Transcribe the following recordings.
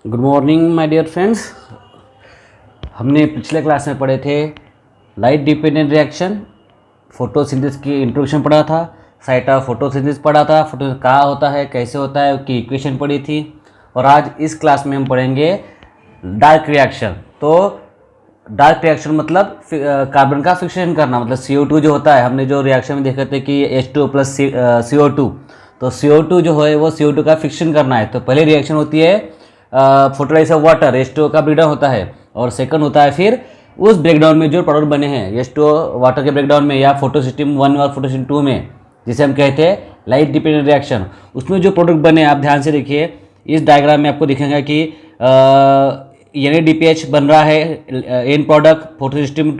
Good morning my dear friends. हमने पिछले class में पढ़े थे लाइट डिपेंडेंट रिएक्शन, फोटोसिंथेसिस की इंट्रोडक्शन पढ़ा था, साइट ऑफ फोटोसिंथेसिस पढ़ा था, फोटोसिंथेसिस कहाँ होता है, कैसे होता है, उसकी इक्वेशन पढ़ी थी। और आज इस क्लास में हम पढ़ेंगे डार्क रिएक्शन। तो डार्क रिएक्शन मतलब कार्बन का फिक्सेशन करना, मतलब CO2 जो होता है, हमने जो रिएक्शन में देखे थे कि H2 प्लस CO2, तो CO2 जो है वो CO2 का फिक्सेशन करना है। तो पहले रिएक्शन होती है फोटोलाइज ऑफ वाटर, H2O का ब्रेकडाउन होता है, और सेकंड होता है फिर उस ब्रेकडाउन में जो प्रोडक्ट बने हैं H2O वाटर के ब्रेकडाउन में या फोटोसिस्टम 1 और फोटोसिस्टम 2 में, जिसे हम कहते हैं लाइट डिपेंडेंट रिएक्शन, उसमें जो प्रोडक्ट बने, आप ध्यान से देखिए। इस डायग्राम में आपको दिखेगा कि NADPH बन रहा है एन प्रोडक्ट फोटोसिस्टम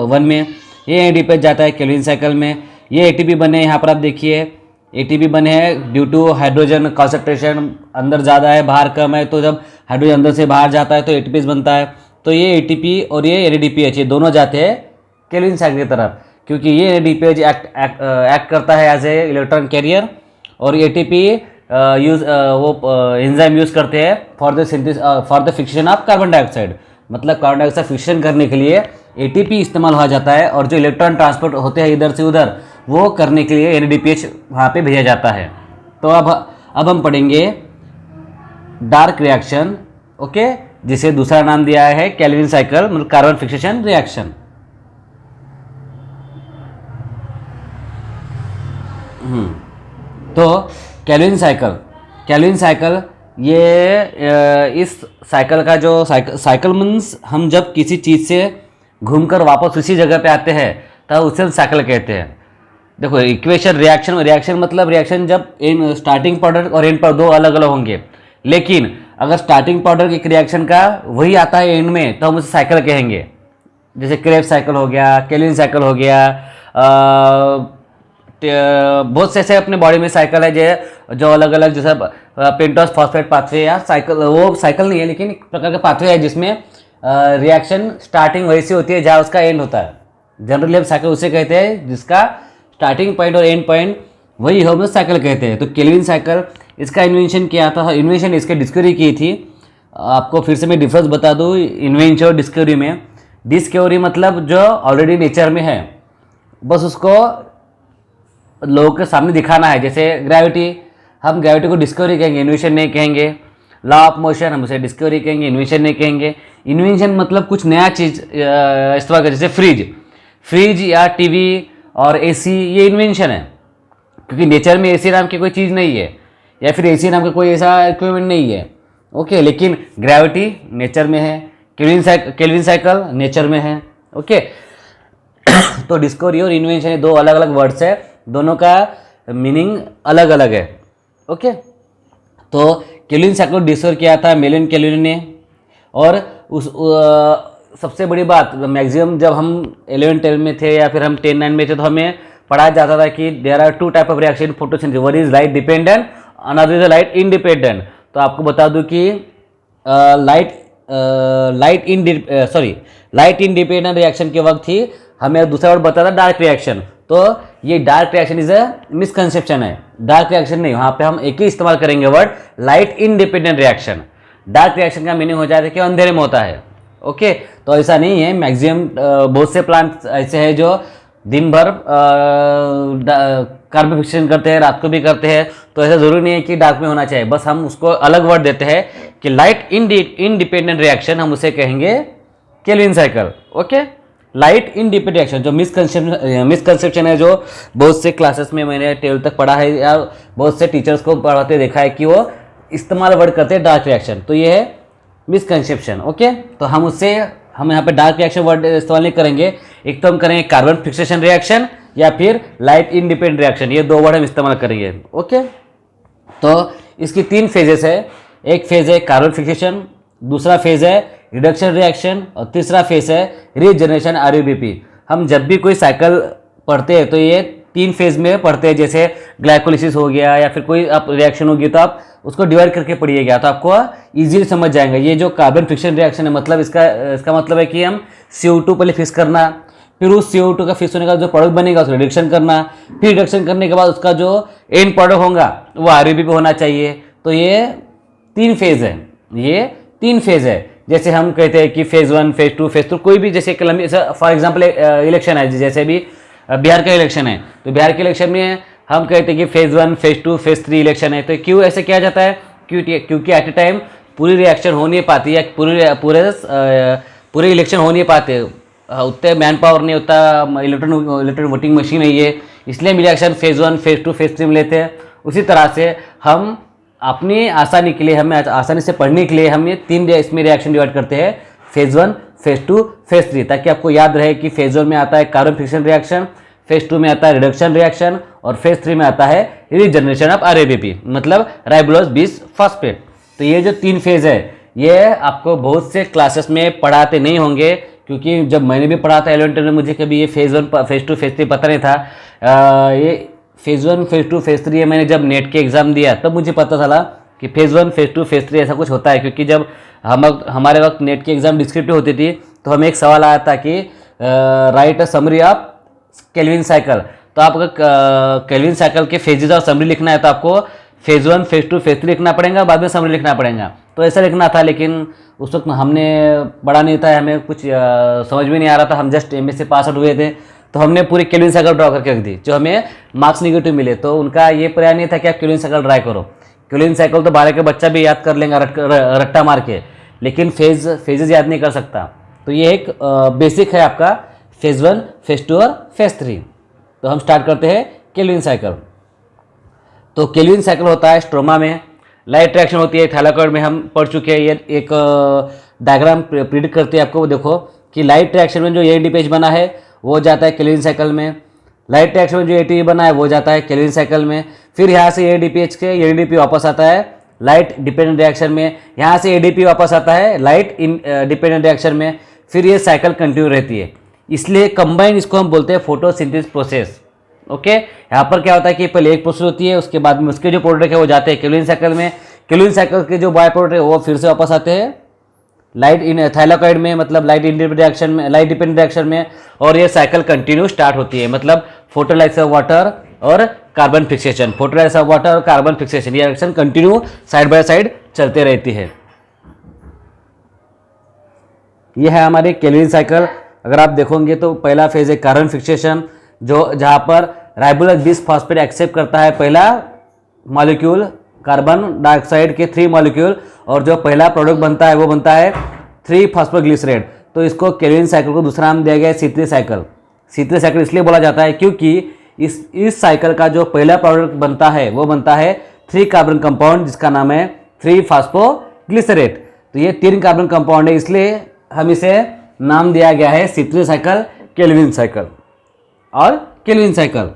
1 में, ये NADPH जाता है केल्विन साइकिल में। ये ATP बने, यहाँ पर आप देखिए ATP बने हैं ड्यू टू हाइड्रोजन कंसंट्रेशन अंदर ज़्यादा है बाहर कम है, तो जब हाइड्रोजन अंदर से बाहर जाता है तो ATP बनता है। तो ये ATP और ये NADPH ये दोनों जाते हैं केल्विन साइकिल की तरफ, क्योंकि ये NADPH एक्ट करता है एज ए इलेक्ट्रॉन कैरियर, और ATP वो एंजाइम यूज़ करते हैं for the fixation of carbon dioxide. मतलब कार्बन डाइऑक्साइड फिक्सेशन करने के लिए ATP इस्तेमाल हो जाता है, और जो इलेक्ट्रॉन ट्रांसपोर्ट होते हैं इधर से उधर, वो करने के लिए NADPH वहाँ पे भेजा जाता है। तो अब हम पढ़ेंगे डार्क रिएक्शन, ओके, जिसे दूसरा नाम दिया है केल्विन साइकिल, मतलब कार्बन फिक्सेशन रिएक्शन। तो केल्विन साइकिल ये इस साइकिल का जो साइकिल मीन्स हम जब किसी चीज़ से घूमकर वापस उसी जगह पे आते हैं तब उसे हम साइकिल कहते हैं। देखो इक्वेशन, रिएक्शन मतलब रिएक्शन जब इन स्टार्टिंग प्रोडक्ट और एंड पर दो अलग अलग होंगे, लेकिन अगर स्टार्टिंग प्रोडक्ट एक रिएक्शन का वही आता है एंड में, तो हम उसे साइकिल कहेंगे। जैसे क्रेब्स साइकिल हो गया, केल्विन साइकिल हो गया, बहुत से ऐसे अपने बॉडी में साइकिल है जो अलग अलग, जैसे पेंटोस फॉस्फेट पाथवे या साइकिल, वो साइकिल नहीं है लेकिन एक प्रकार का पाथवे है जिसमें रिएक्शन स्टार्टिंग वही से होती है जहाँ उसका एंड होता है। जनरली हम साइकिल उसे कहते हैं जिसका स्टार्टिंग पॉइंट और एंड पॉइंट वही हो, हम साइकिल कहते हैं। तो केल्विन साइकिल, इसका इन्वेंशन किया था, इन्वेंशन इसके डिस्कवरी की थी। आपको फिर से मैं डिफरेंस बता दूँ इन्वेंशन और डिस्कवरी में। डिस्कवरी मतलब जो ऑलरेडी नेचर में है, बस उसको लोगों के सामने दिखाना है। जैसे ग्रेविटी, हम ग्रेविटी को डिस्कवरी कहेंगे, इन्वेंशन नहीं कहेंगे। लॉ ऑफ मोशन हम उसे डिस्कवरी कहेंगे, इन्वेंशन नहीं कहेंगे। इन्वेंशन मतलब कुछ नया चीज़ इस्तेमाल कर, जैसे फ्रिज या टीवी और AC, ये इन्वेंशन है, क्योंकि नेचर में AC नाम की कोई चीज़ नहीं है, या फिर AC नाम का कोई ऐसा इक्विपमेंट नहीं है, ओके। लेकिन ग्रेविटी नेचर में है, केल्विन साइकिल नेचर में है, ओके। तो डिस्कवरी और इन्वेंशन ये दो अलग अलग वर्ड्स है, दोनों का मीनिंग अलग अलग है, ओके। तो केल्विन साइकिल को डिस्कवर किया था मेलन केल्विन ने। और उस सबसे बड़ी बात, मैक्सिमम जब हम 11-12 में थे या फिर हम 10-9 में थे, तो हमें पढ़ाया जाता था कि there are 2 type of reaction photosynthesis, one is light dependent, another is light independent. तो आपको बता दूं कि लाइट इंडिपेंडेंट रिएक्शन के वक्त ही हमें दूसरा वर्ड बता था डार्क रिएक्शन। तो ये dark reaction is a misconception है, डार्क रिएक्शन नहीं, वहाँ पे हम एक ही इस्तेमाल करेंगे word light independent reaction. Dark reaction का मीनिंग हो जाता है कि अंधेरे में होता है, ओके। तो ऐसा नहीं है, मैक्सिमम बहुत से प्लांट ऐसे हैं जो दिन भर कार्बन फिक्सेशन करते हैं, रात को भी करते हैं। तो ऐसा जरूरी नहीं है कि डार्क में होना चाहिए, बस हम उसको अलग वर्ड देते हैं कि लाइट इंडिपेंडेंट रिएक्शन, हम उसे कहेंगे Calvin cycle, okay. Light independent reaction जो मिसकंसेप्शन है, जो बहुत से क्लासेस में मैंने 12 तक पढ़ा है या बहुत से टीचर्स को पढ़ाते देखा है कि वो इस्तेमाल वर्ड करते हैं डार्क रिएक्शन, तो ये है मिसकंसेप्शन, ओके। तो हम यहाँ पे डार्क रिएक्शन वर्ड इस्तेमाल नहीं करेंगे। एक तो हम करेंगे कार्बन फिक्सेशन रिएक्शन या फिर लाइट इंडिपेंडेंट रिएक्शन, ये दो वर्ड हम इस्तेमाल करेंगे, ओके। तो इसकी 3 फेजेस है। एक फेज है कार्बन फिक्सेशन, दूसरा फेज है रिडक्शन रिएक्शन, और तीसरा फेज है रीजनरेशन RUBP। हम जब भी कोई साइकिल पढ़ते हैं तो ये 3 फेज में पढ़ते हैं, जैसे ग्लाइकोलिसिस हो गया या फिर कोई आप रिएक्शन होगी, तो आप उसको डिवाइड करके पढ़िएगा तो आपको इजीली समझ जाएंगे। ये जो कार्बन फिक्सेशन रिएक्शन है, मतलब इसका मतलब है कि हम CO2 पहले फिक्स करना, फिर उस CO2 का फिक्स होने का जो प्रोडक्ट बनेगा उसको रिडक्शन करना, फिर रिडक्शन करने के बाद उसका जो एंड प्रोडक्ट होगा वो RUBP पे होना चाहिए। तो ये 3 फेज है, ये 3 फेज है। जैसे हम कहते हैं कि फेज 1, फेज 2, फेज 3, कोई भी जैसे लंबी, फॉर एग्जांपल इलेक्शन है, जैसे भी बिहार का इलेक्शन है, तो बिहार के इलेक्शन में हम कहते हैं कि फेज 1, फेज 2, फेज 3 इलेक्शन है। तो क्यों ऐसे किया जाता है? क्योंकि एट ए टाइम पूरी रिएक्शन हो नहीं पाती, या पूरे इलेक्शन हो नहीं पाते, उतने मैन पावर नहीं होता, इलेक्ट्रॉनिक वोटिंग मशीन है ये, इसलिए हम इलेक्शन फेज 1, फेज 2, फेज 3 में लेते हैं। उसी तरह से हम अपनी आसानी के लिए, हमें आसानी से पढ़ने के लिए हम ये 3 इसमें रिएक्शन डिवाइड करते हैं, फेज 1, फेज 2, फेज 3, ताकि आपको याद रहे कि फेज 1 में आता है कार्बन फिक्शन रिएक्शन, फेज 2 में आता है रिडक्शन रिएक्शन, और फेज 3 में आता है रीजनरेशन ऑफ आरएबीपी, मतलब राइबोलोज बिस फॉस्फेट। तो ये जो 3 फेज है, ये आपको बहुत से क्लासेस में पढ़ाते नहीं होंगे, क्योंकि जब मैंने भी पढ़ा था 11th में, मुझे कभी ये फेज 1, फेज 2, फेज 3 पता नहीं था। ये फेज 1, फेज 2, फेज 3 मैंने जब नेट के एग्जाम दिया तब मुझे पता चला कि फेज 1, फेज 2, फेज 3 ऐसा कुछ होता है। क्योंकि जब हमारे वक्त नेट की एग्जाम डिस्क्रिप्टिव होती थी, तो हमें एक सवाल आया था कि right a summary of Calvin cycle. तो आपको केल्विन साइकिल के फेजेज और समरी लिखना है, तो आपको फेज 1, फेज 2, फेज 3 लिखना पड़ेगा, बाद में समरी लिखना पड़ेगा। तो ऐसा लिखना था, लेकिन उस वक्त हमने पढ़ा नहीं था, हमें कुछ समझ में नहीं आ रहा था, हम जस्ट एमएससी पास आउट हुए थे, तो हमने पूरी केल्विन साइकिल ड्रॉ करके रख दी, जो हमें मार्क्स नेगेटिव मिले। तो उनका ये प्रयास नहीं था कि आप केल्विन साइकिल ड्राई करो। केल्विन साइकिल तो 12 के बच्चा भी याद कर लेंगे रट्टा मार के, लेकिन फेजेज याद नहीं कर सकता। तो ये एक बेसिक है आपका फेज 1, फेज 2 और फेज 3। तो हम स्टार्ट करते हैं केल्विन साइकिल। तो केल्विन साइकिल होता है स्ट्रोमा में, लाइट रिएक्शन होती है थैलाकॉइड में, हम पढ़ चुके हैं। ये एक डायग्राम प्रिडिक्ट करती है आपको, देखो कि लाइट रिएक्शन में जो एडीपीएच बना है वो जाता है केल्विन साइकिल में, लाइट रिएक्शन में जो एटीपी बना है वो जाता है केल्विन साइकिल में, फिर यहाँ से एडीपीएच के एडीपी वापस आता है लाइट डिपेंडेंट रिएक्शन में, यहाँ से एडीपी वापस आता है लाइट डिपेंडेंट रिएक्शन में, फिर ये साइकिल कंटिन्यू रहती है। इसलिए कंबाइन इसको हम बोलते हैं फोटोसिंथेसिस प्रोसेस। ओके, यहाँ पर क्या होता है कि पहले एक प्रोसेस होती है, उसके बाद में उसके जो प्रोडक्ट है वो जाते हैं केल्विन साइकिल में, केल्विन साइकिल के जो बाय प्रोडक्ट है वो फिर से वापस आते हैं लाइट इन थैलाकॉइड में, मतलब लाइट इंडिपेंडेंट रिएक्शन में, लाइट डिपेंडेंट रिएक्शन में, और ये साइकिल कंटिन्यू स्टार्ट होती है। मतलब फोटोलाइसिस ऑफ वाटर और carbon fixation, photolysis of water और कार्बन फिक्सेशन, ये reaction continue side by side चलते रहती है। ये है हमारी केल्विन साइकिल। अगर आप देखोगे तो पहला फेज है कार्बन फिक्सेशन, जो जहाँ पर राइबोलोज बिस फॉस्फेट एक्सेप्ट करता है पहला मॉलिक्यूल कार्बन डाइऑक्साइड के 3 मॉलिक्यूल, और जो पहला प्रोडक्ट बनता है वो बनता है 3 फॉस्फोग्लिसरेट। तो इसको केल्विन साइकिल को दूसरा नाम दिया गया है C3 साइकिल। C3 साइकिल इसलिए बोला जाता है क्योंकि इस साइकिल का जो पहला प्रोडक्ट बनता है वो बनता है 3 कार्बन कंपाउंड, जिसका नाम है 3 फॉस्फोग्लिसरेट। तो ये 3 कार्बन कंपाउंड है, इसलिए हम इसे नाम दिया गया है C3 साइकिल, केल्विन साइकिल और केल्विन साइकिल।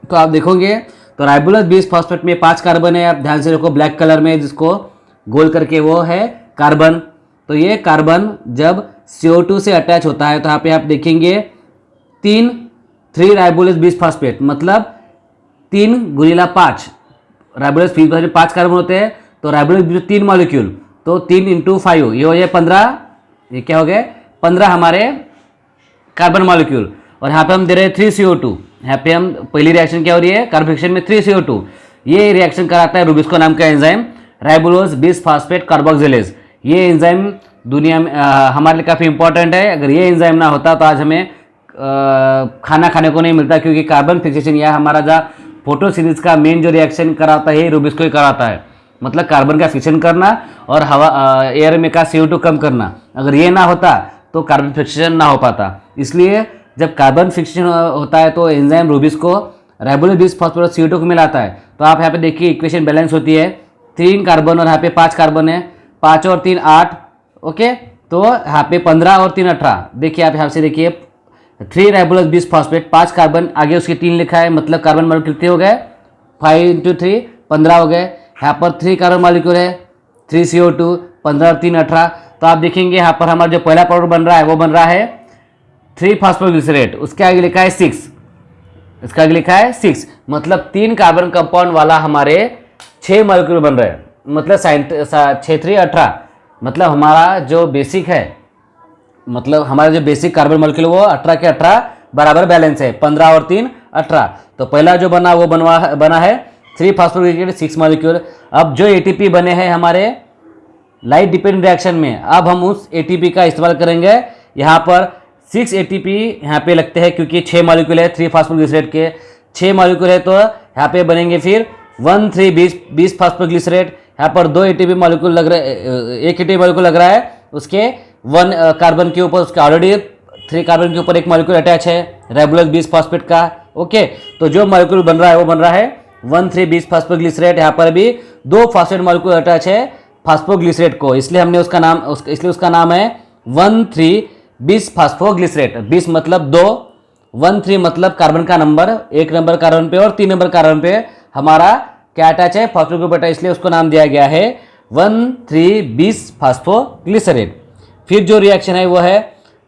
तो आप देखोगे तो राइबोलोज बिस फॉस्फेट में 5 कार्बन है, आप ध्यान से देखो ब्लैक कलर में, जिसको गोल करके वो है कार्बन। तो ये कार्बन जब CO2 से अटैच होता है तो यहाँ पे आप देखेंगे 3 राइबोलोज बिस फॉस्फेट, मतलब 3 गुणिला 5 राइबोलोज बिस फॉस्फेट 5 कार्बन होते हैं, तो राइबोलोज 3 मॉलिक्यूल, तो 3 × 5 ये हो जाए 15, ये क्या हो गए 15 हमारे कार्बन मॉलिक्यूल। और यहाँ पे हम दे रहे हैं 3 CO2, यहाँ पे हम पहली रिएक्शन क्या हो रही है कार्बन फिक्सेशन में 3 CO2, ये रिएक्शन कराता है रुबिस्को नाम का एंजाइम, राइबोलोज बिस फॉस्फेट कार्बोक्सिलेज। ये एंजाइम दुनिया में हमारे लिए काफ़ी इंपॉर्टेंट है। अगर ये एंजाइम ना होता तो आज हमें खाना खाने को नहीं मिलता, क्योंकि कार्बन फिक्सेशन या हमारा जो फोटोसिंथेसिस का मेन जो रिएक्शन कराता है रुबिस्को ही कराता है, मतलब कार्बन का फिक्शन करना और हवा एयर में का CO2 कम करना। अगर ये ना होता तो कार्बन फिक्सेशन ना हो पाता। इसलिए जब कार्बन फिक्सेशन होता है तो एंजाइम रुबिस्को राइबोलोज बिस फॉस्फेट और CO2 को मिलाता है। तो आप यहाँ पे देखिए इक्वेशन बैलेंस होती है, 3 कार्बन और यहाँ पे 5 कार्बन है, 5 और 3 8, ओके। तो यहाँ पे 15 और 3 18, देखिए आप यहाँ से देखिए 3 राइबोलोज बिस फॉस्फेट 5 कार्बन, आगे उसके 3 लिखा है, मतलब कार्बन मॉलिक्यूल कितने हो गए 5 × 3 15 हो गए। यहाँ पर 3 कार्बन मॉलिक्यूल है, 3 CO2, 15 और 3 18। तो आप देखेंगे यहाँ पर हमारा जो पहला प्रोडक्ट बन रहा है वो बन रहा है 3 फॉस्फोग्लिसरेट, उसके आगे लिखा है 6, इसका आगे लिखा है 6, मतलब 3 कार्बन कंपाउंड वाला हमारे 6 मॉलिक्यूल बन रहे हैं, मतलब 6 3 18, मतलब हमारा जो बेसिक है, मतलब हमारा जो बेसिक कार्बन मॉलिक्यूल वो 18 के 18 बराबर बैलेंस है, 15 और 3 18। तो पहला जो बना वो बना है 3 फॉस्फोग्लिसरेट 6 मॉलिक्यूल। अब जो ATP बने हैं हमारे लाइट डिपेंडेंट रिएक्शन में अब हम उस एटीपी का इस्तेमाल करेंगे। यहाँ पर 6 एटीपी यहाँ पे लगते हैं क्योंकि 6 मॉलिक्यूल है 3 फास्फोग्लिसरेट के, 6 मॉलिक्यूल है तो यहाँ पे बनेंगे फिर 1,3,20 फास्फोग्लिसरेट। यहाँ पर 2 एटीपी मॉलिक्यूल लग रहा है, एक एटीपी मॉलिक्यूल लग रहा है, उसके 1 कार्बन के ऊपर उसके ऑलरेडी 3 कार्बन के ऊपर एक मॉलिक्यूल अटैच है राइबोलोज 20 फास्फेट का। ओके, तो जो मॉलिक्यूल बन रहा है वो बन रहा है 1,3,20 फास्फोग्लिसरेट। यहाँ पर भी 2 फास्फेट मॉलिक्यूल अटैच है फास्फोग्लिसरेट को, इसलिए हमने उसका नाम है 1,3,20 फास्फोग्लिसरेट। 20 मतलब 2, 13 मतलब कार्बन का नंबर, 1 नंबर कार्बन पे और 3 नंबर कार्बन पे हमारा क्या अटैच है, फॉस्फेट ग्रुप अटैच, इसलिए उसको नाम दिया गया है 1,3,20 फास्फोग्लिसरेट। फिर जो रिएक्शन है वो है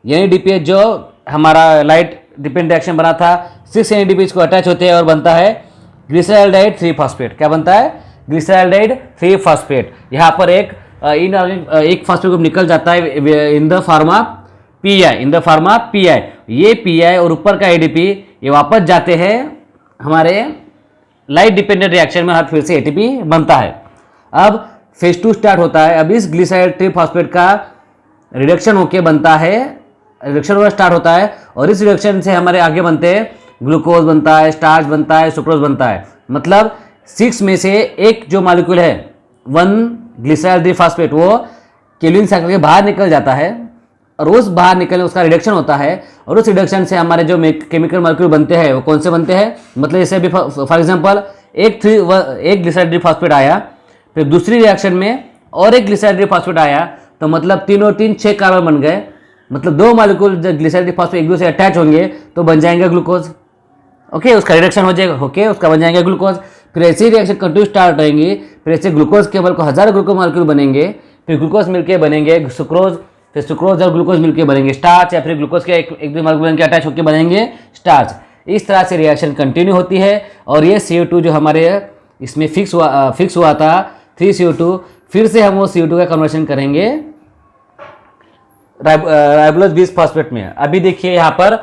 NADPH, जो हमारा लाइट डिपेंडेंट रिएक्शन बना था, 6 NADPH को अटैच होते हैं और बनता है ग्लिसरॉल्डिहाइड 3 फास्फेट। क्या बनता है, ग्लिसरॉल्डिहाइड 3 फास्फेट। यहाँ पर एक एक फास्फेट ग्रुप निकल जाता है इन द फार्मा PI। ये PI और ऊपर का ADP ये वापस जाते हैं हमारे लाइट डिपेंडेंट रिएक्शन में, फिर से ATP बनता है। अब फेज 2 स्टार्ट होता है। अब इस ग्लिसरॉल्डिहाइड 3 फास्फेट का रिडक्शन होके बनता है, रिडक्शन होना स्टार्ट होता है और इस रिडक्शन से हमारे आगे बनते हैं ग्लूकोज बनता है, स्टार्च बनता है, सुक्रोज बनता है। मतलब 6 में से एक जो मॉलिक्यूल है 1 ग्लिसरॉल 3 फास्फेट वो केल्विन साइकिल के बाहर निकल जाता है और उस बाहर निकलने उसका रिडक्शन होता है और उस रिडक्शन से हमारे जो केमिकल मॉलिक्यूल बनते हैं वो कौन से बनते हैं, मतलब जैसे अभी फॉर एग्जांपल एक ग्लिसरॉल 3 फास्फेट आया, फिर दूसरी रिएक्शन में और एक ग्लिसरॉल 3 फास्फेट आया, तो मतलब 3 और 3 6 कार्बन बन गए। मतलब 2 मॉलिक्यूल जब ग्लिसरॉल 3 फास्फेट एक दूसरे से अटैच होंगे तो बन जाएंगे ग्लूकोज। ओके, उसका रिडक्शन हो जाएगा, ओके, उसका बन जाएंगे ग्लूकोज। फिर ऐसी रिएक्शन कंटिन्यू स्टार्ट रहेंगी, फिर ऐसे ग्लूकोज केवल को 1000 ग्लूकोज मॉलिक्यूल बनेंगे, फिर ग्लूकोज मिलके बनेंगे सुक्रोज, फिर सुक्रोज और ग्लूकोज मिलके बनेंगे स्टार्च, या फिर ग्लूकोज के एक दूसरे मॉलिक्यूल के अटैच होकर बनेंगे स्टार्च। इस तरह से रिएक्शन कंटिन्यू होती है और ये CO2 जो हमारे इसमें फिक्स हुआ था 3CO2, फिर से हम वो CO2 का कन्वर्शन करेंगे राइबोलोज 20 फास्फेट में। अभी देखिए यहाँ पर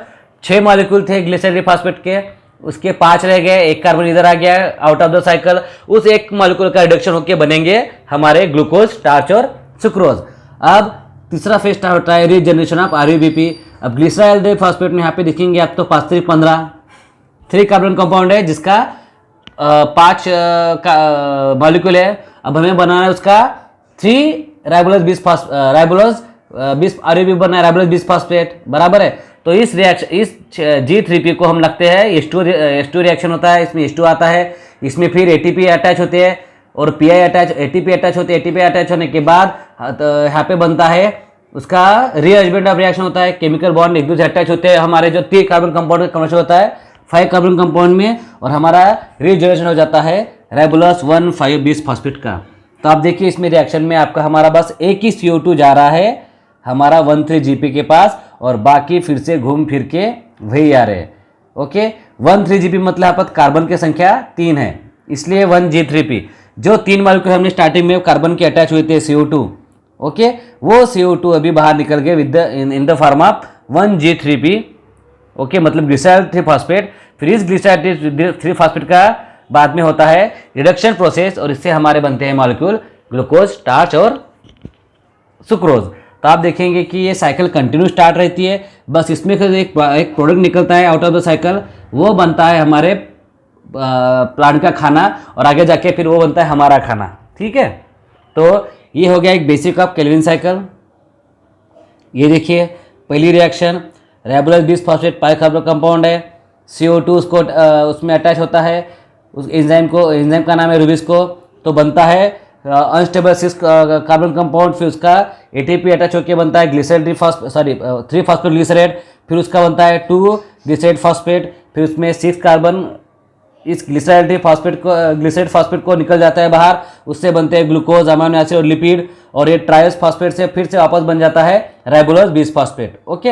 6 मॉलिक्यूल थे ग्लिसरॉल फास्फेट के, उसके 5 रह गए, एक कार्बन इधर आ गया आउट ऑफ द साइकिल, उस एक मॉलिक्यूल का रिडक्शन होकर बनेंगे हमारे ग्लूकोज, स्टार्च और सुक्रोज। अब तीसरा फेज स्टार्ट होता है रीजनरेशन ऑफ RUBP। अब ग्लिसरॉल फास्फेट में यहाँ पे देखेंगे आप तो 5,3,15 3 कार्बन कंपाउंड है जिसका 5 मॉलिक्यूल है। अब हमें बनाना है उसका 3 राइबोलोज 20 RUBP बनना है राइबोलोज 20 फास्फेट, बराबर है। तो इस रिएक्शन इस G3P को हम लगते हैं H2 रिएक्शन होता है, इसमें H2 आता है, इसमें फिर ATP अटैच होते हैं और ATP अटैच होते हैं। ATP अटैच होने के बाद यहाँ पे बनता है उसका रीअरेंजमेंट ऑफ रिएक्शन होता है, केमिकल बॉन्ड एक दूसरे अटैच होते हैं, हमारे जो 3 कार्बन कंपाउंड का कन्वर्शन होता है 5 कार्बन कंपाउंड में और हमारा रीजनरेशन हो जाता है राइबोलोज 1,5,20 फास्फेट का। तो आप देखिए इसमें रिएक्शन में आपका हमारा बस एक ही CO2 जा रहा है हमारा 13GP के पास और बाकी फिर से घूम फिर के वही आ रहे हैं। ओके, 13GP मतलब यहाँ पर कार्बन की संख्या 3 है, इसलिए 1G3P। जो 3 मॉलिक्यूल हमने स्टार्टिंग में कार्बन के अटैच हुए थे CO2, ओके, वो CO2 अभी बाहर निकल गए with in the form of 1G3P। Okay, मतलब ग्लिसरॉल 3 फास्फेट। फिर इस ग्लिसरॉल 3 फास्फेट का बाद में होता है रिडक्शन प्रोसेस और इससे हमारे बनते हैं मॉलिक्यूल ग्लूकोज, स्टार्च और सुक्रोज। तो आप देखेंगे कि ये साइकिल कंटिन्यू स्टार्ट रहती है, बस इसमें से एक प्रोडक्ट निकलता है आउट ऑफ द साइकिल, वो बनता है हमारे प्लांट का खाना और आगे जाके फिर वो बनता है हमारा खाना। ठीक है, तो ये हो गया एक बेसिक ऑफ केल्विन साइकिल। ये देखिए पहली रिएक्शन राइबोलोज 20 फास्फेट 5 कार्बन कंपाउंड है, CO2 उसको उसमें अटैच होता है, उस एंजाइम का नाम है रुबिस्को, तो बनता है अनस्टेबल 6 कार्बन कंपाउंड, फिर उसका ATP अटैच होकर बनता है ग्लिसरॉल 3 फास्फेट ग्लिसरेट, फिर उसका बनता है 2 ग्लिसरेट फास्फेट, फिर उसमें 6 कार्बन इस ग्लिसरॉल फास्फेट को निकल जाता है बाहर, उससे बनते हैं ग्लूकोज, अमीनो एसिड और लिपिड, और ये ट्रायस फास्फेट से फिर से वापस बन जाता है राइबोलोज 20 फास्फेट। ओके,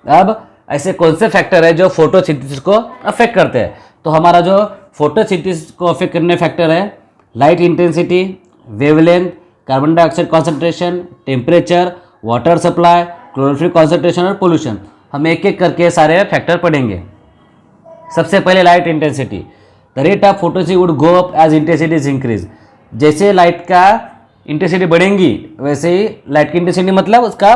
अब ऐसे कौन से फैक्टर है जो फोटोसिंथेसिस को अफेक्ट करते हैं? तो हमारा जो फोटोसिंथेसिस को अफेक्ट करने फैक्टर है light intensity, wavelength, carbon dioxide concentration, temperature, water supply, chlorophyll concentration और पोल्यूशन। हम एक एक करके सारे फैक्टर पढ़ेंगे। सबसे पहले light intensity. The rate of photosynthesis would go up as intensity is increase. जैसे लाइट का इंटेंसिटी बढ़ेंगी वैसे ही लाइट की इंटेंसिटी मतलब उसका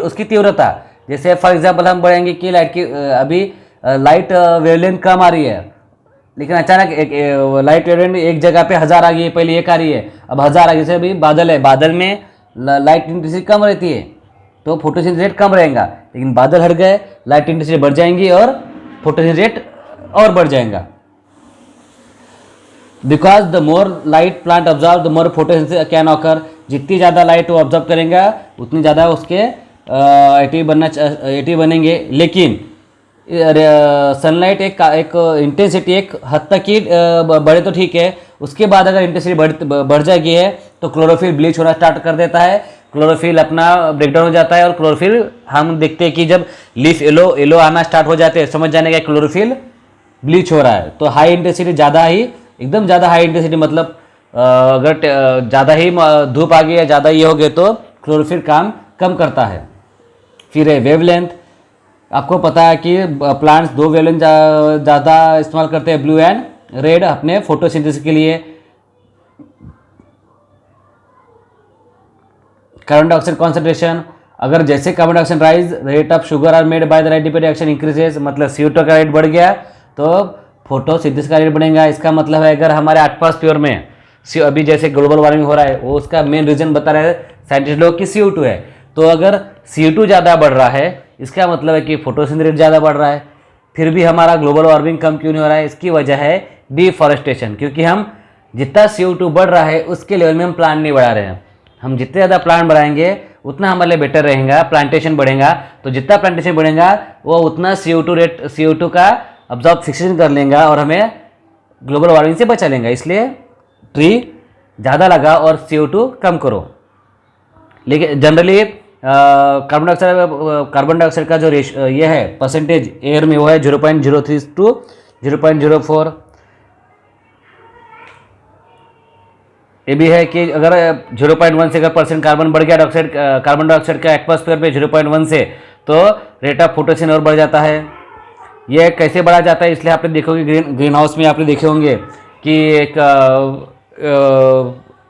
उसकी तीव्रता। जैसे फॉर एग्जांपल हम बढ़ेंगे कि लाइट की अभी लाइट वेवलेंथ कम आ रही है, लेकिन अचानक एक लाइट वेवलेंथ एक जगह पे 1000 आ गई है, पहले 1 आ रही है, अब 1000 आ गई। जैसे अभी बादल है, बादल में लाइट इंटेंसिटी कम रहती है तो फोटोसिंथेसिस रेट कम रहेगा, लेकिन बादल हट गए लाइट इंटेंसिटी बढ़ जाएंगी और फोटोसिंथेसिस रेट और बढ़ जाएगा। Because the more light plant observe the more photosynthesis can occur. जितनी ज़्यादा लाइट वो ऑब्जर्व करेंगे उतनी ज़्यादा उसके एटी बनेंगे। लेकिन सनलाइट एक इंटेंसिटी एक हद तक ही बढ़े तो ठीक है, उसके बाद अगर इंटेंसिटी बढ़ जाएगी है तो क्लोरोफिल ब्लीच होना स्टार्ट कर देता है, क्लोरोफिल अपना ब्रेकडाउन हो जाता है। और क्लोरोफिल हम देखते हैं कि जब लीफ येलो आना स्टार्ट हो जाते हैं, समझ जाने का क्लोरोफिल ब्लीच हो रहा है। तो हाई इंटेंसिटी ज़्यादा ही, एकदम ज़्यादा हाई इंटेंसिटी मतलब अगर ज़्यादा ही धूप आ गई या ज़्यादा ये हो गए तो क्लोरोफिल काम कम करता है। फिर है वेवलेंथ। आपको पता है कि प्लांट्स 2 वेवलेंथ ज़्यादा इस्तेमाल करते हैं, ब्लू एंड रेड, अपने फोटोसिंथेसिस के लिए। कार्बन डाइऑक्साइड कॉन्सेंट्रेशन, अगर जैसे carbon dioxide rise rate of sugar are made by the right reaction increases, मतलब CO2 का रेट बढ़ गया तो फोटोसिंथेसिस का रेट बढ़ेगा। इसका मतलब है अगर हमारे एटमॉस्फेयर में अभी जैसे ग्लोबल वार्मिंग हो रहा है, वो उसका मेन रीजन बता रहे हैं साइंटिस्ट लोग कि CO2 है। तो अगर CO2 ज़्यादा बढ़ रहा है इसका मतलब है कि फोटोसिंथेसिस रेट ज़्यादा बढ़ रहा है। फिर भी हमारा ग्लोबल वार्मिंग कम क्यों नहीं हो रहा है? इसकी वजह है डिफॉरेस्टेशन, क्योंकि हम जितना CO2 बढ़ रहा है उसके लेवल में हम प्लांट नहीं बढ़ा रहे हैं। हम जितने ज़्यादा प्लांट बढ़ाएंगे उतना हमारे लिए बेटर रहेगा, प्लांटेशन बढ़ेगा। तो जितना प्लांटेशन बढ़ेगा वो उतना CO2 का अब्जॉर्ब फिक्सेशन कर लेगा और हमें ग्लोबल वार्मिंग से बचा लेगा। इसलिए ट्री ज़्यादा लगा और CO2 कम करो। लेकिन जनरली कार्बन डाइऑक्साइड का जो ये है परसेंटेज एयर में वो है 0.03 to 0.04। ये भी है कि अगर 0.1 से अगर परसेंट कार्बन बढ़ गया कार्बन डाइऑक्साइड का एटमॉस्फेयर पे 0.1 से, तो रेट ऑफ फोटोसिन और बढ़ जाता है। ये कैसे बढ़ा जाता है? इसलिए आपने देखोगे ग्रीन हाउस में आपने देखे होंगे कि एक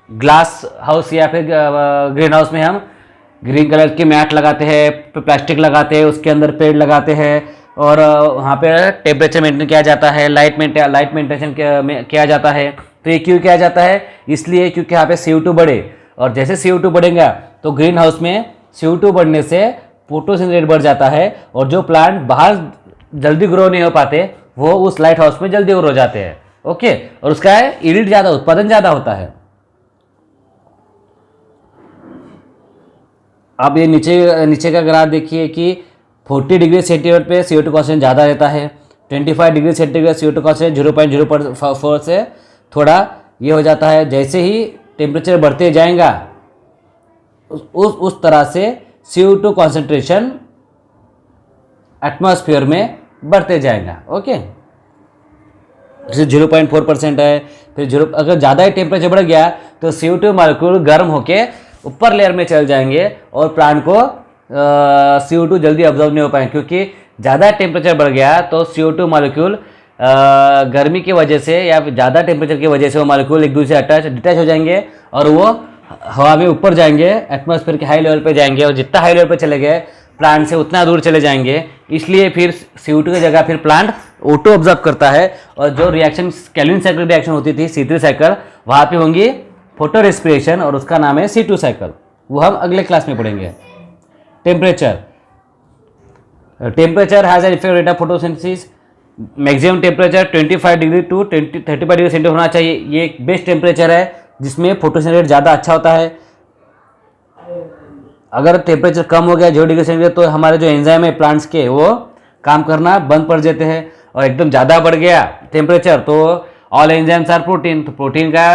ग्लास हाउस या फिर ग्रीन हाउस में हम ग्रीन कलर की मैट लगाते हैं, प्लास्टिक लगाते हैं, उसके अंदर पेड़ लगाते हैं और वहाँ पे टेम्परेचर मेंटेन किया जाता है, लाइट मेंटेन किया जाता है। तो ये क्यों किया जाता है? इसलिए क्योंकि यहाँ पे CO2 बढ़े, और जैसे CO2 बढ़ेगा तो ग्रीन हाउस में CO2 बढ़ने से फोटोसिंथेसिस रेट बढ़ जाता है और जो प्लांट बाहर जल्दी ग्रो नहीं हो पाते वो उस लाइट हाउस में जल्दी ग्रो हो जाते हैं। ओके, और उसका यील्ड ज़्यादा, उत्पादन ज़्यादा होता है। आप ये नीचे का ग्राफ देखिए कि 40 डिग्री सेंटीग्रेड पे CO2 कॉन्सेंट्रेशन ज़्यादा रहता है, 25 डिग्री सेंटीग्रेड CO2 कॉन्सेंट्रेशन 0.04 से थोड़ा ये हो जाता है। जैसे ही टेम्परेचर बढ़ते जाएगा उस तरह से CO2 कॉन्सेंट्रेशन एटमॉस्फेयर में बढ़ते जाएगा। ओके, जैसे 0.4% है, फिर अगर ज़्यादा ही टेम्परेचर बढ़ गया तो CO2 मॉलिक्यूल गर्म होके ऊपर लेयर में चल जाएंगे और प्लांट को CO2 जल्दी अब्जॉर्ब नहीं हो पाएंगे, क्योंकि ज़्यादा टेम्परेचर बढ़ गया तो CO2 मॉलिक्यूल गर्मी की वजह से या ज़्यादा टेम्परेचर की वजह से वो मॉलिक्यूल एक दूसरे से डिटैच हो जाएंगे और वो हवा में ऊपर जाएंगे, एटमॉस्फेयर के हाई लेवल पे जाएंगे, और जितना हाई लेवल पे चले गए प्लांट से उतना दूर चले जाएंगे। इसलिए फिर CO2 की जगह फिर प्लांट O2 ऑब्जर्व करता है, और जो रिएक्शन केल्विन साइकिल रिएक्शन होती थी C3 साइकिल, वहाँ पे होंगी फोटो रेस्पिरेशन और उसका नाम है C2 साइकिल। वो हम अगले क्लास में पढ़ेंगे। Temperature has an effect rate of photosynthesis. Maximum temperature 25 degree to 35 degree centigrade होना चाहिए। ये एक बेस्ट टेम्परेचर है जिसमें फोटोसिंथेसिस रेट ज़्यादा अच्छा होता है। अगर टेम्परेचर कम हो गया 0 डिग्री सेंटीग्रेड तो हमारे जो एंजाइम है प्लांट्स के वो काम करना बंद पड़ जाते हैं, और एकदम ज़्यादा बढ़ गया टेम्परेचर तो ऑल एंजाइम्स आर प्रोटीन। तो प्रोटीन का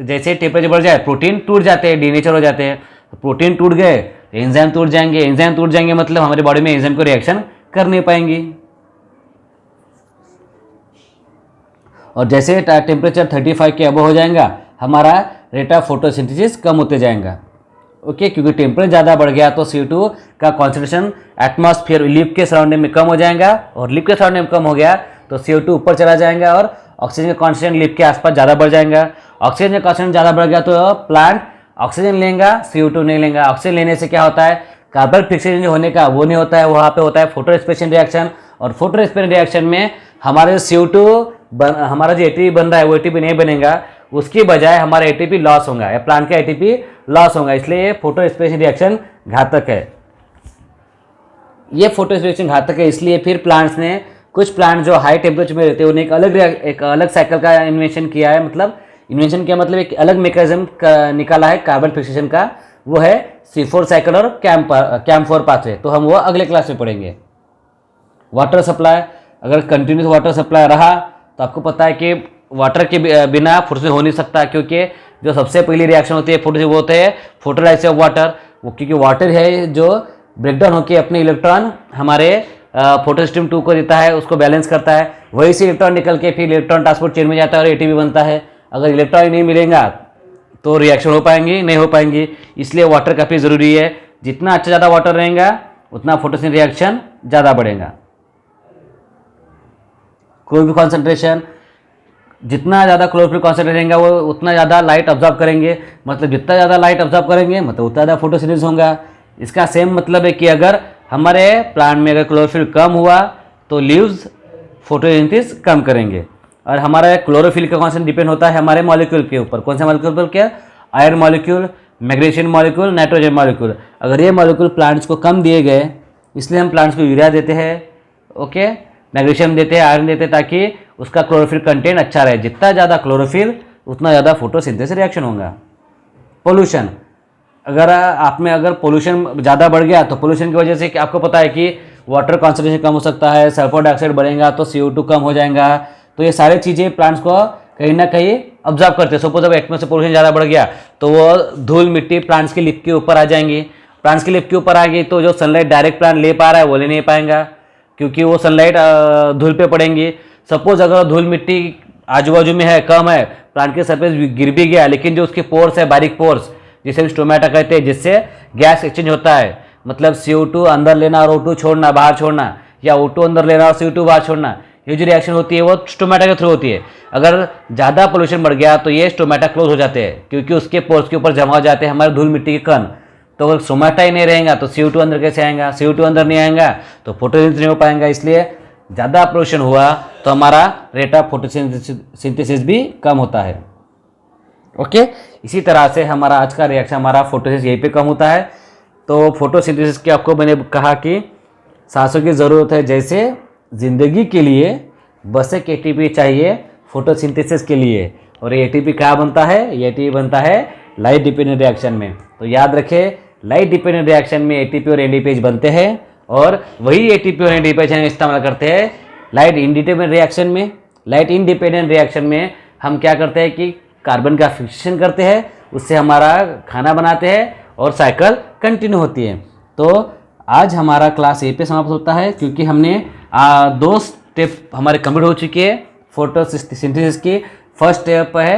जैसे टेम्परेचर बढ़ जाए प्रोटीन टूट जाते हैं, डीनेचर हो जाते हैं। तो प्रोटीन टूट गए एंजाइम टूट जाएंगे, एंजाइम टूट जाएंगे मतलब हमारी बॉडी में एंजाइम को रिएक्शन कर नहीं पाएंगी। और जैसे टेम्परेचर 35 के अबव हो जाएगा हमारा रेट ऑफ फोटोसिंथेसिस कम होते जाएगा। ओके, क्योंकि टेम्परेचर ज़्यादा बढ़ गया तो CO2 का कॉन्सेंट्रेशन एटमॉस्फेयर लिप के सराउंडिंग में कम हो जाएगा, और लिप के सराउंडिंग में कम हो गया तो CO2 ऊपर चला जाएगा और ऑक्सीजन का कॉन्सेंट्रेशन लिप के आसपास ज़्यादा बढ़ जाएगा। ऑक्सीजन का कॉन्सेंट्रेशन ज़्यादा बढ़ गया तो प्लांट ऑक्सीजन लेगा, CO2 नहीं लेगा। ऑक्सीजन लेने से क्या होता है, कार्बन फिक्सेशन जो होने का वो नहीं होता है, वहाँ पे होता है फोटो रेस्पिरेशन रिएक्शन। और फोटो रेस्पिरेशन रिएक्शन में हमारे CO2 हमारा जो ATP बन रहा है वो ATP नहीं बनेगा, उसकी बजाय हमारा ATP लॉस होगा या प्लांट का ATP लॉस होगा। इसलिए ये फोटो रेस्पिरेशन रिएक्शन घातक है। ये फोटो रेस्पिरेशन घातक है, इसलिए फिर प्लांट्स ने, कुछ प्लांट जो हाई टेम्परेचर में रहते हैं उन्हें एक अलग साइकिल का इन्वेंशन किया है। मतलब इन्वेंशन किया मतलब एक अलग मैकेनिज्म निकाला है कार्बन फिक्सेशन का, वो है C4 साइकिल और CAM4 पाथवे। तो हम वो अगले क्लास में पढ़ेंगे। वाटर सप्लाई, अगर कंटिन्यूस वाटर सप्लाई रहा तो आपको पता है कि वाटर के बिना फोटोसिंथेसिस हो नहीं सकता, क्योंकि जो सबसे पहली रिएक्शन होती है फोटोसिंथेसिस वो होते हैं फोटोलाइसिस ऑफ वाटर। वो क्योंकि वाटर है जो ब्रेकडाउन होकर अपने इलेक्ट्रॉन हमारे फोटोसिस्टम 2 को देता है, उसको बैलेंस करता है। वही से इलेक्ट्रॉन निकल के फिर इलेक्ट्रॉन ट्रांसपोर्ट चेन में जाता है और ATP बनता है। अगर इलेक्ट्रॉन नहीं मिलेगा तो रिएक्शन हो पाएंगी नहीं हो पाएंगी, इसलिए वाटर काफ़ी ज़रूरी है। जितना अच्छा ज़्यादा वाटर रहेगा उतना फोटोसिंथेसिस रिएक्शन ज़्यादा बढ़ेगा। क्लोरोफिल कॉन्सेंट्रेशन, जितना ज़्यादा क्लोरोफिल कॉन्सेंट्रेशन रहेगा वो उतना ज़्यादा लाइट ऑब्जॉर्व करेंगे, मतलब जितना ज़्यादा लाइट ऑब्जॉर्व करेंगे मतलब उतना ज़्यादा फोटोसिंथेसिस होगा। इसका सेम मतलब है कि अगर हमारे प्लांट में अगर क्लोरोफिल कम हुआ तो लीव्स फोटोसिंथेसिस कम करेंगे। और हमारा क्लोरोफिल का कॉन्सेंट्रेशन डिपेंड होता है हमारे मॉलिक्यूल के ऊपर। कौन सा मॉलिक्यूल पर, क्या, iron molecule, magnesium molecule, nitrogen molecule. अगर ये मॉलिक्यूल प्लांट्स को कम दिए गए, इसलिए हम प्लांट्स को यूरिया देते हैं, ओके, मैग्नीशियम देते हैं, आयरन देते हैं, ताकि उसका क्लोरोफिल कंटेंट अच्छा रहे। जितना ज़्यादा क्लोरोफिल उतना ज़्यादा फोटोसिंथेसिस रिएक्शन होगा। पोल्यूशन, अगर आप में अगर पोल्यूशन ज़्यादा बढ़ गया तो पोल्यूशन की वजह से कि आपको पता है कि वाटर कॉन्सेंट्रेशन कम हो सकता है, सल्फर डाइऑक्साइड बढ़ेगा तो CO2 कम हो जाएगा। तो ये सारी चीज़ें प्लांट्स को कहीं ना कहीं ऑब्जर्व करते हैं। सपोज अगर एटमॉस्फेयर पोल्यूशन ज़्यादा बढ़ गया तो वो धूल मिट्टी प्लांट्स की लिप के ऊपर आ जाएंगी। प्लांट्स की लिप के ऊपर आ गई तो जो सनलाइट डायरेक्ट प्लांट ले पा रहा है वो ले नहीं पाएगा, क्योंकि वो सनलाइट धूल पे पड़ेंगी। सपोज अगर धूल मिट्टी आजू बाजू में है, कम है, प्लांट के सरफेस गिर भी गया, लेकिन जो उसके पोर्स है, बारीक पोर्स जिसे हम स्टोमेटा कहते हैं, जिससे गैस एक्सचेंज होता है, मतलब CO2 अंदर लेना और O2 छोड़ना, बाहर छोड़ना, या O2 अंदर लेना और CO2 बाहर छोड़ना, ये जो रिएक्शन होती है वो स्टोमेटा के थ्रू होती है। अगर ज़्यादा पोल्यूशन बढ़ गया तो ये स्टोमेटा क्लोज हो जाते हैं, क्योंकि उसके पोर्स के ऊपर जमा हो जाते हैं हमारे धूल मिट्टी के कण। तो अगर स्टोमेटा ही नहीं रहेगा तो CO2 अंदर कैसे आएगा, CO2 अंदर नहीं आएगा तो फोटोसिंथेसिस नहीं हो पाएगा। इसलिए ज़्यादा पोल्यूशन हुआ तो हमारा रेट ऑफ फोटोसिंथेसिस भी कम होता है। ओके, इसी तरह से हमारा आज का रिएक्शन, हमारा फोटोसिंथेसिस यहीं पे कम होता है। तो फोटोसिंथेसिस की आपको मैंने कहा कि सांसों की ज़रूरत है, जैसे ज़िंदगी के लिए बस एक ATP चाहिए फोटोसिंथेसिस के लिए। और ये ATP कहाँ बनता है, ये ATP बनता है लाइट डिपेंडेंट रिएक्शन में। तो याद रखें, लाइट डिपेंडेंट रिएक्शन में ATP और NADPH बनते हैं, और वही ATP और NADPH हम इस्तेमाल करते हैं लाइट इंडिपेंडेंट रिएक्शन में। लाइट इंडिपेंडेंट रिएक्शन में हम क्या करते हैं कि कार्बन का फिक्सेशन करते हैं, उससे हमारा खाना बनाते हैं और साइकिल कंटिन्यू होती है। तो आज हमारा क्लास यहीं पे समाप्त होता है, क्योंकि हमने 2 स्टेप हमारे कंप्लीट हो चुके हैं फोटोसिंथेसिस की। फर्स्ट स्टेप है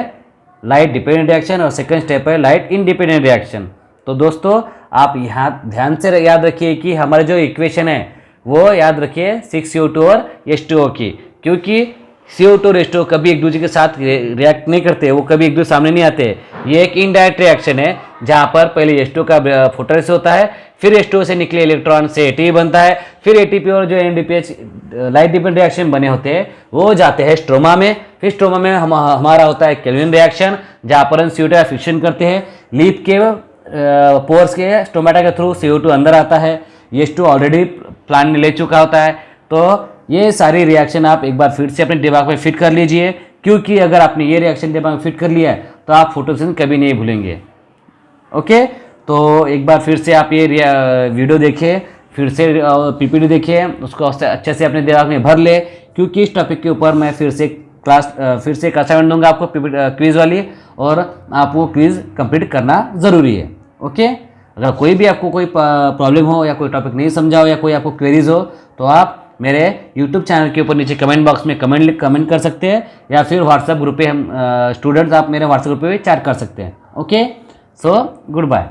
लाइट डिपेंडेंट रिएक्शन और सेकंड स्टेप है लाइट इंडिपेंडेंट रिएक्शन। तो दोस्तों आप यहाँ ध्यान से याद रखिए कि हमारे जो इक्वेशन है वो याद रखिए 6CO2 और H2O की, क्योंकि CO2 और H2O कभी एक दूसरे के साथ रिएक्ट नहीं करते, वो कभी एक दूसरे सामने नहीं आते। ये एक इनडायरेक्ट रिएक्शन है, जहाँ पर पहले H2O का फोटोसिंथेसिस होता है, फिर H2O से निकले इलेक्ट्रॉन से ATP बनता है, फिर ATP और जो NADPH लाइट डिपेंडेंट रिएक्शन बने होते हैं वो जाते हैं स्ट्रोमा में। फिर स्ट्रोमा में हमारा होता है केल्विन रिएक्शन, जहाँ पर हम CO2 का फिक्शन करते हैं। लीफ के पोर्स के स्टोमेटा के थ्रू CO2 अंदर आता है, H2 ऑलरेडी प्लांट ने ले चुका होता है। तो ये सारी रिएक्शन आप एक बार फिर से अपने दिमाग में फिट कर लीजिए, क्योंकि अगर आपने ये रिएक्शन दिमाग में फिट कर लिया है तो आप फोटोसिंथेसिस कभी नहीं भूलेंगे। ओके, तो एक बार फिर से आप ये वीडियो देखिए, फिर से PPT देखिए, उसको अच्छे से अपने दिमाग में भर ले, क्योंकि इस टॉपिक के ऊपर मैं फिर से एक असाइनमेंट दूंगा आपको क्विज वाली, और आपको क्विज कंप्लीट करना ज़रूरी है। ओके, अगर कोई भी आपको कोई प्रॉब्लम हो या कोई टॉपिक नहीं समझा हो या कोई आपको क्वेरीज हो तो आप मेरे YouTube चैनल के ऊपर नीचे कमेंट बॉक्स में कमेंट कर सकते हैं, या फिर व्हाट्सएप ग्रुप पे हम स्टूडेंट्स आप मेरे व्हाट्सएप ग्रुप पे भी चैट कर सकते हैं। Okay, so good bye.